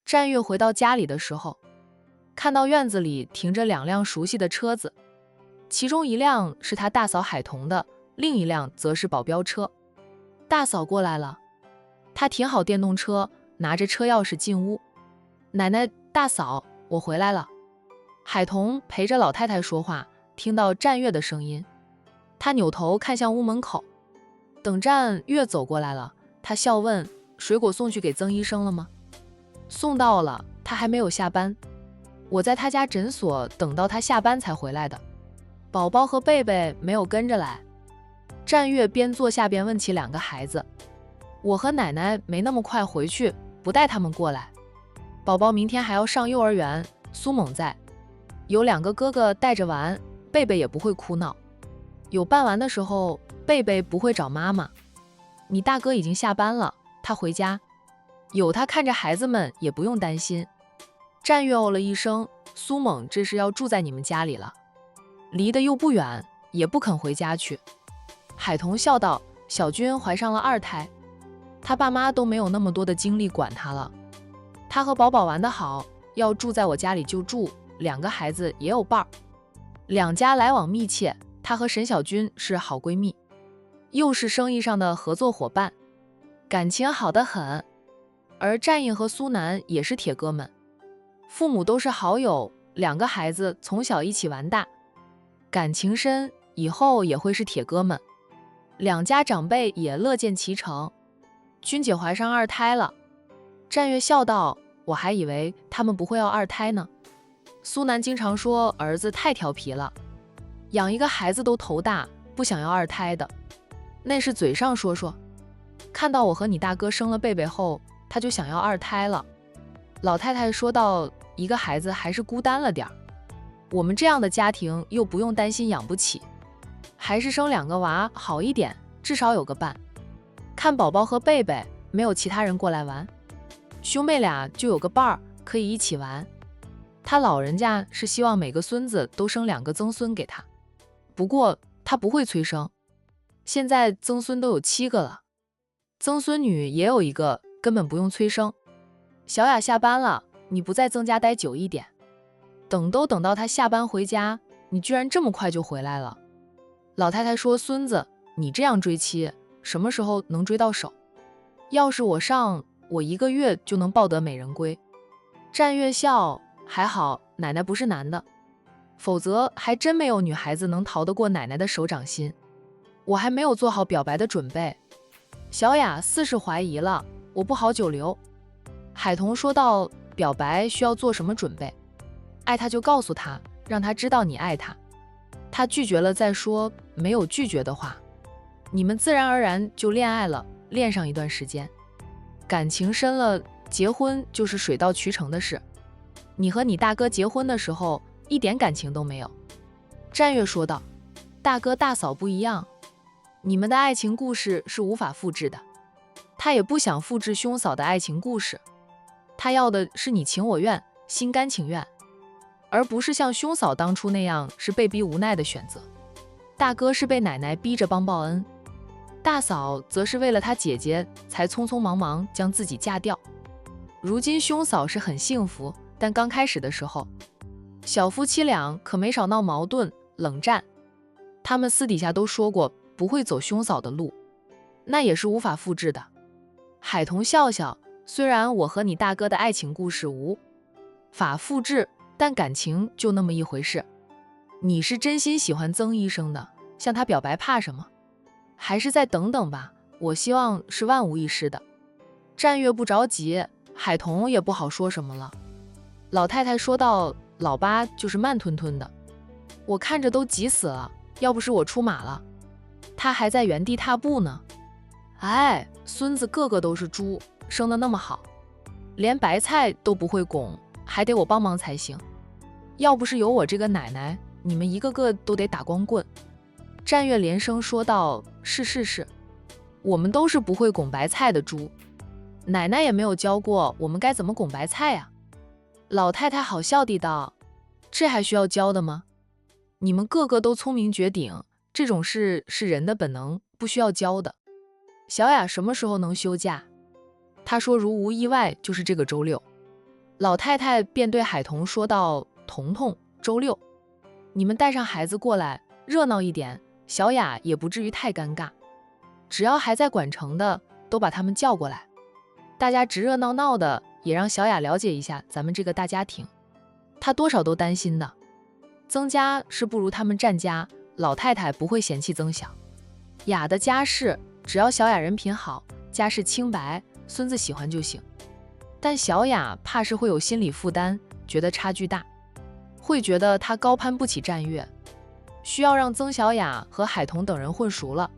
战月回到家里的时候，看到院子里停着2辆熟悉的车子，其中一辆是他大嫂海彤的，另一辆则是保镖车。大嫂过来了，他停好电动车，拿着车钥匙进屋。奶奶，大嫂，我回来了。海彤陪着老太太说话，听到战月的声音，他扭头看向屋门口。等战月走过来了，他笑问：水果送去给曾医生了吗？送到了，他还没有下班。我在他家诊所等到他下班才回来的。宝宝和贝贝没有跟着来。战月边坐下边问起2个孩子：我和奶奶没那么快回去，不带他们过来。宝宝明天还要上幼儿园，苏猛在，有2个哥哥带着玩，贝贝也不会哭闹。有伴玩的时候，贝贝不会找妈妈。你大哥已经下班了，他回家，有他看着孩子们也不用担心。战月哦了一声，苏猛这是要住在你们家里了，离得又不远，也不肯回家去。海彤笑道：小军怀上了2胎，他爸妈都没有那么多的精力管他了。他和宝宝玩得好，要住在我家里就住，2个孩子也有伴儿，2家来往密切。他和沈小军是好闺蜜，又是生意上的合作伙伴，感情好得很。而战印和苏南也是铁哥们，父母都是好友，2个孩子从小一起玩大，感情深，以后也会是铁哥们。2家长辈也乐见其成。君姐怀上2胎了。战月笑道：我还以为他们不会要2胎呢。苏南经常说儿子太调皮了，养一个孩子都头大，不想要2胎的，那是嘴上说说。看到我和你大哥生了贝贝后，他就想要2胎了。老太太说道：一个孩子还是孤单了点儿，我们这样的家庭又不用担心养不起，还是生2个娃好一点，至少有个伴。看宝宝和贝贝没有其他人过来玩，兄妹俩就有个伴儿，可以一起玩。他老人家是希望每个孙子都生2个曾孙给他，不过他不会催生，现在曾孙都有7个了，曾孙女也有1个，根本不用催生。小雅下班了，你不在曾家待久一点，等到她下班回家，你居然这么快就回来了。老太太说：孙子，你这样追妻，什么时候能追到手？要是我上，我1个月就能抱得美人归。战月笑：还好奶奶不是男的，否则还真没有女孩子能逃得过奶奶的手掌心。我还没有做好表白的准备。小雅似是怀疑了，我不好久留。海彤说道：表白需要做什么准备？爱他就告诉他，让他知道你爱他。他拒绝了再说，没有拒绝的话，你们自然而然就恋爱了，恋上一段时间，感情深了，结婚就是水到渠成的事。你和你大哥结婚的时候一点感情都没有。战月说道：大哥大嫂不一样，你们的爱情故事是无法复制的，他也不想复制兄嫂的爱情故事，他要的是你情我愿，心甘情愿，而不是像兄嫂当初那样是被逼无奈的选择。大哥是被奶奶逼着帮报恩，大嫂则是为了她姐姐才匆匆忙忙将自己嫁掉。如今兄嫂是很幸福，但刚开始的时候，小夫妻俩可没少闹矛盾冷战。他们私底下都说过不会走兄嫂的路，那也是无法复制的。海彤笑笑，虽然我和你大哥的爱情故事无法复制，但感情就那么一回事。你是真心喜欢曾医生的，向他表白怕什么？还是再等等吧，我希望是万无一失的。战月不着急，海彤也不好说什么了。老太太说道：老八就是慢吞吞的，我看着都急死了，要不是我出马了，他还在原地踏步呢。哎，孙子个个都是猪，生得那么好，连白菜都不会拱，还得我帮忙才行。要不是有我这个奶奶，你们一个个都得打光棍。战月连声说道：是，我们都是不会拱白菜的猪，奶奶也没有教过我们该怎么拱白菜啊。老太太好笑地道：这还需要教的吗？你们个个都聪明绝顶，这种事是人的本能，不需要教的。小雅什么时候能休假？她说如无意外就是这个周六。老太太便对海童说道：彤彤、周六，你们带上孩子过来，热闹一点，小雅也不至于太尴尬。只要还在管城的，都把他们叫过来。大家直热闹闹的，也让小雅了解一下咱们这个大家庭。她多少都担心的。曾家是不如他们战家，老太太不会嫌弃曾小。雅的家世，只要小雅人品好，家世清白，孙子喜欢就行。但小雅怕是会有心理负担，觉得差距大，会觉得她高攀不起战月，需要让曾小雅和海童等人混熟了，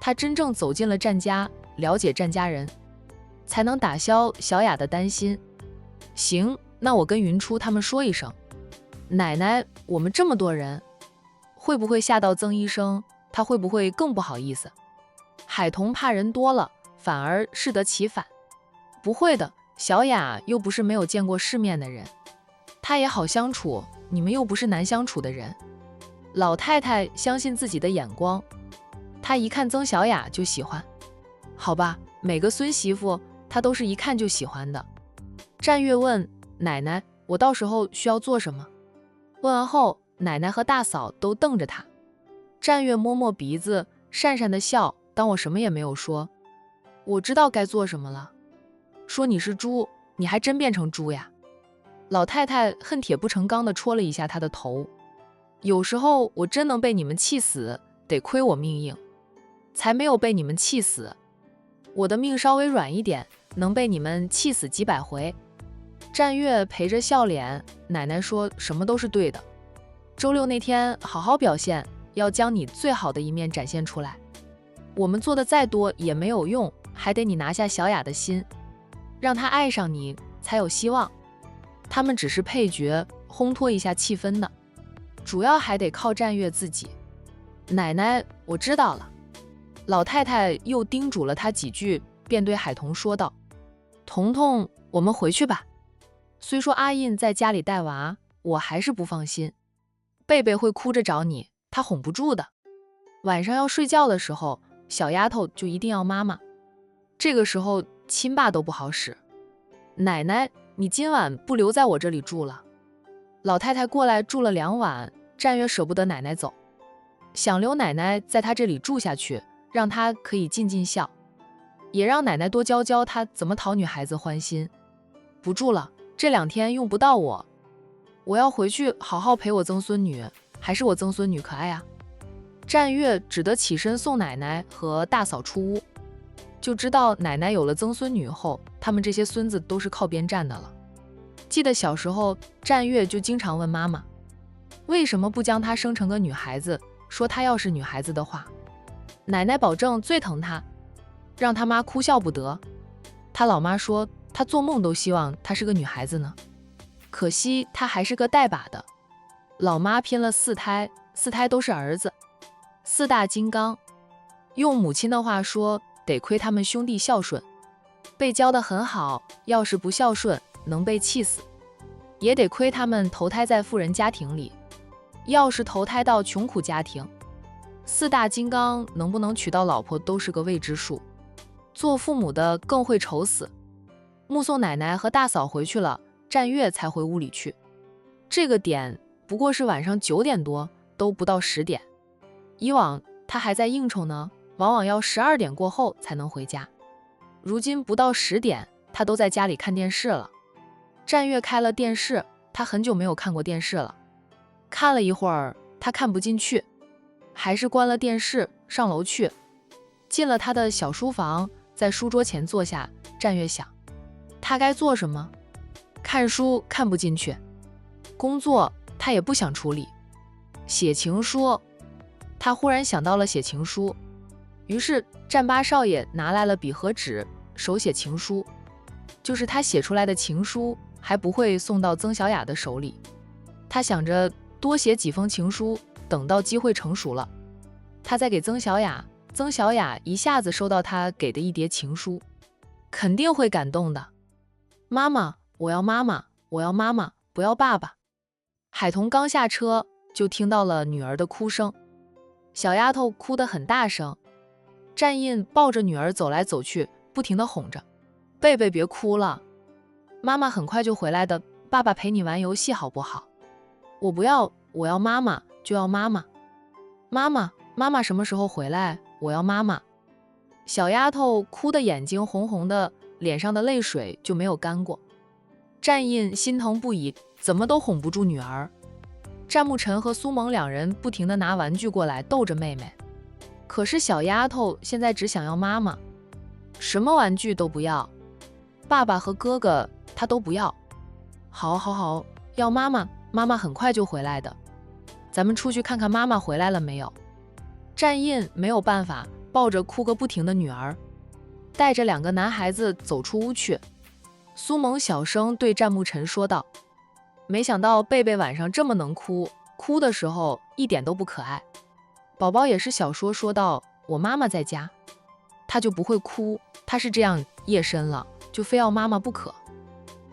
她真正走进了战家，了解战家人，才能打消小雅的担心。行，那我跟云初他们说一声，奶奶，我们这么多人，会不会吓到曾医生？他会不会更不好意思？海童怕人多了，反而适得其反。不会的，小雅又不是没有见过世面的人，她也好相处，你们又不是难相处的人。老太太相信自己的眼光，她一看曾小雅就喜欢。好吧，每个孙媳妇她都是一看就喜欢的。战月问奶奶，我到时候需要做什么？问完后，奶奶和大嫂都瞪着她。战月摸摸鼻子，讪讪的笑，当我什么也没有说。我知道该做什么了。说你是猪，你还真变成猪呀？老太太恨铁不成钢地戳了一下她的头。有时候我真能被你们气死，得亏我命硬，才没有被你们气死。我的命稍微软一点，能被你们气死几百回。战月陪着笑脸，奶奶说什么都是对的。周六那天好好表现，要将你最好的一面展现出来。我们做的再多也没有用，还得你拿下小雅的心，让她爱上你才有希望。他们只是配角，烘托一下气氛呢，主要还得靠战月自己。奶奶，我知道了。老太太又叮嘱了她几句，便对海童说道：彤彤，我们回去吧。虽说阿印在家里带娃，我还是不放心。贝贝会哭着找你，她哄不住的。晚上要睡觉的时候，小丫头就一定要妈妈，这个时候亲爸都不好使。奶奶，你今晚不留在我这里住了？老太太过来住了2晚，战月舍不得奶奶走，想留奶奶在她这里住下去，让她可以尽尽孝，也让奶奶多教教她怎么讨女孩子欢心。不住了，这2天用不到我，我要回去好好陪我曾孙女，还是我曾孙女可爱啊。战月只得起身送奶奶和大嫂出屋，就知道奶奶有了曾孙女后，他们这些孙子都是靠边站的了。记得小时候，战月就经常问妈妈，为什么不将她生成个女孩子，说她要是女孩子的话，奶奶保证最疼她，让她妈哭笑不得。她老妈说，她做梦都希望她是个女孩子呢，可惜她还是个带把的。老妈拼了4胎，4胎都是儿子，4大金刚。用母亲的话说，得亏他们兄弟孝顺，被教得很好，要是不孝顺，能被气死。也得亏他们投胎在富人家庭里，要是投胎到穷苦家庭，4大金刚能不能娶到老婆都是个未知数。做父母的更会愁死。目送奶奶和大嫂回去了，战月才回屋里去。这个点不过是晚上9点多，都不到10点。以往他还在应酬呢，往往要12点过后才能回家。如今不到10点，他都在家里看电视了。战月开了电视，他很久没有看过电视了。看了一会儿，他看不进去，还是关了电视，上楼去。进了他的小书房，在书桌前坐下。战月想，他该做什么？看书看不进去，工作他也不想处理，写情书。他忽然想到了写情书，于是战八少爷拿来了笔和纸，手写情书。就是他写出来的情书还不会送到曾小雅的手里，他想着多写几封情书，等到机会成熟了，他再给曾小雅，曾小雅一下子收到他给的一叠情书，肯定会感动的。妈妈，我要妈妈，我要妈妈，不要爸爸。海童刚下车，就听到了女儿的哭声，小丫头哭得很大声。战印抱着女儿走来走去，不停地哄着，贝贝别哭了。妈妈很快就回来的，爸爸陪你玩游戏好不好？我不要，我要妈妈，就要妈妈。妈妈什么时候回来？我要妈妈。小丫头哭得眼睛红红的，脸上的泪水就没有干过。战印心疼不已，怎么都哄不住女儿。战牧尘和苏萌两人不停地拿玩具过来逗着妹妹，可是小丫头现在只想要妈妈，什么玩具都不要，爸爸和哥哥她都不要。好，要妈妈，妈妈很快就回来的，咱们出去看看妈妈回来了没有。战印没有办法，抱着哭个不停的女儿，带着两个男孩子走出屋去。苏萌小声对战牧尘说道，没想到贝贝晚上这么能哭，哭的时候一点都不可爱。宝宝也是小说道，我妈妈在家，她就不会哭，她是这样，夜深了就非要妈妈不可。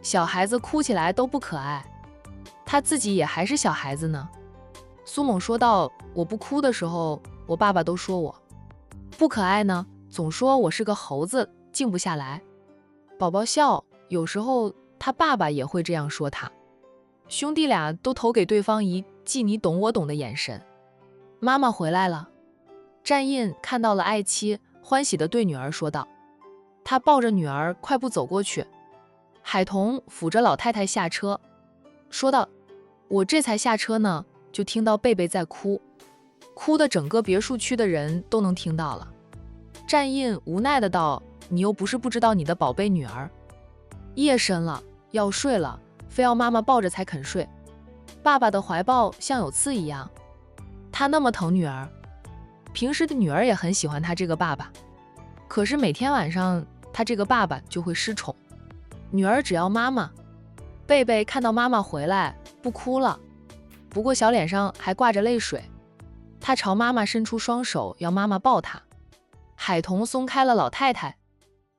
小孩子哭起来都不可爱，她自己也还是小孩子呢。苏萌说道，我不哭的时候，我爸爸都说我不可爱呢，总说我是个猴子，静不下来。宝宝笑，有时候他爸爸也会这样说他。兄弟俩都投给对方一记你懂我懂的眼神。妈妈回来了。战印看到了爱妻，欢喜地对女儿说道。他抱着女儿快步走过去。海童扶着老太太下车，说道，我这才下车呢，就听到贝贝在哭，哭的整个别墅区的人都能听到了。战印无奈的道，你又不是不知道你的宝贝女儿，夜深了要睡了，非要妈妈抱着才肯睡。爸爸的怀抱像有刺一样，他那么疼女儿，平时的女儿也很喜欢他这个爸爸，可是每天晚上他这个爸爸就会失宠，女儿只要妈妈。贝贝看到妈妈回来不哭了，不过小脸上还挂着泪水，他朝妈妈伸出双手要妈妈抱他。海童松开了老太太，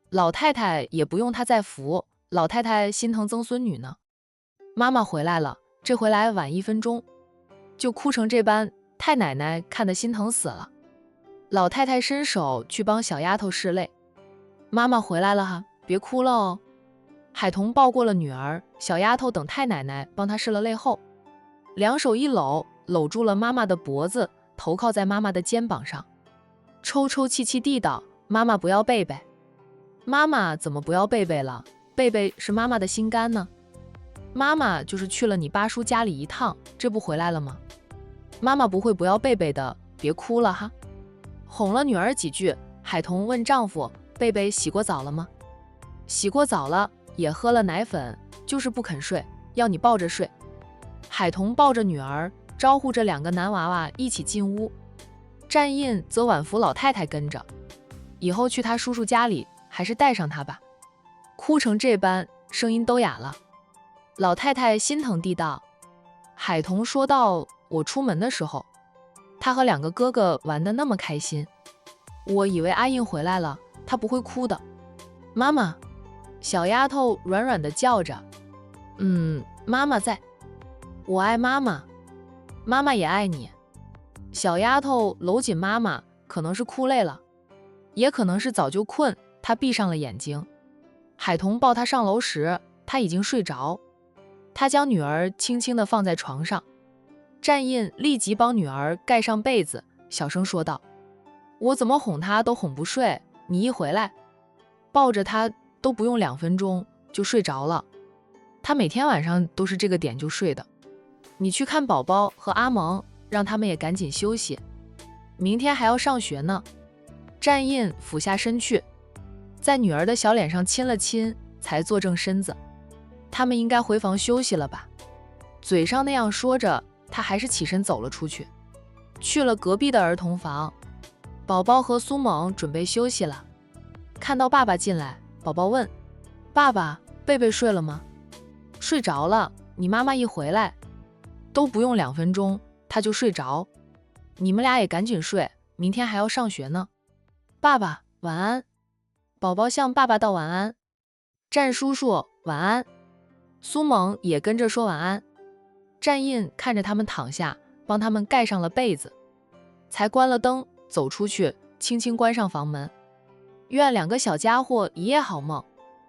老太太也不用他再扶，老太太心疼曾孙女呢。妈妈回来了，这回来晚1分钟就哭成这般，太奶奶看得心疼死了。老太太伸手去帮小丫头拭泪，妈妈回来了哈，别哭了哦。海童抱过了女儿，小丫头等太奶奶帮她拭了泪后，两手一搂，搂住了妈妈的脖子，头靠在妈妈的肩膀上，抽抽泣泣地道，妈妈不要贝贝。妈妈怎么不要贝贝了？贝贝是妈妈的心肝呢。妈妈就是去了你八叔家里一趟，这不回来了吗？妈妈不会不要贝贝的，别哭了哈。哄了女儿几句，海童问丈夫，贝贝洗过澡了吗？洗过澡了，也喝了奶粉，就是不肯睡，要你抱着睡。海童抱着女儿，招呼着两个男娃娃一起进屋。战印则挽扶老太太跟着，以后去他叔叔家里还是带上他吧。哭成这般，声音都哑了。老太太心疼地道。海童说道，我出门的时候，他和两个哥哥玩得那么开心，我以为阿印回来了，他不会哭的。妈妈，小丫头软软地叫着，妈妈在，我爱妈妈，妈妈也爱你。小丫头搂紧妈妈，可能是哭累了，也可能是早就困，她闭上了眼睛。海童抱她上楼时，她已经睡着，他将女儿轻轻地放在床上。战印立即帮女儿盖上被子，小声说道，我怎么哄她都哄不睡，你一回来抱着她都不用2分钟就睡着了，她每天晚上都是这个点就睡的。你去看宝宝和阿蒙，让他们也赶紧休息，明天还要上学呢。战印俯下身去，在女儿的小脸上亲了亲，才坐正身子。他们应该回房休息了吧？嘴上那样说着，他还是起身走了出去，去了隔壁的儿童房。宝宝和苏萌准备休息了，看到爸爸进来，宝宝问，爸爸，贝贝睡了吗？睡着了，你妈妈一回来都不用2分钟他就睡着，你们俩也赶紧睡，明天还要上学呢。爸爸晚安。宝宝向爸爸道晚安。战叔叔晚安。苏萌也跟着说晚安。战印看着他们躺下，帮他们盖上了被子，才关了灯，走出去，轻轻关上房门。愿2个小家伙一夜好梦。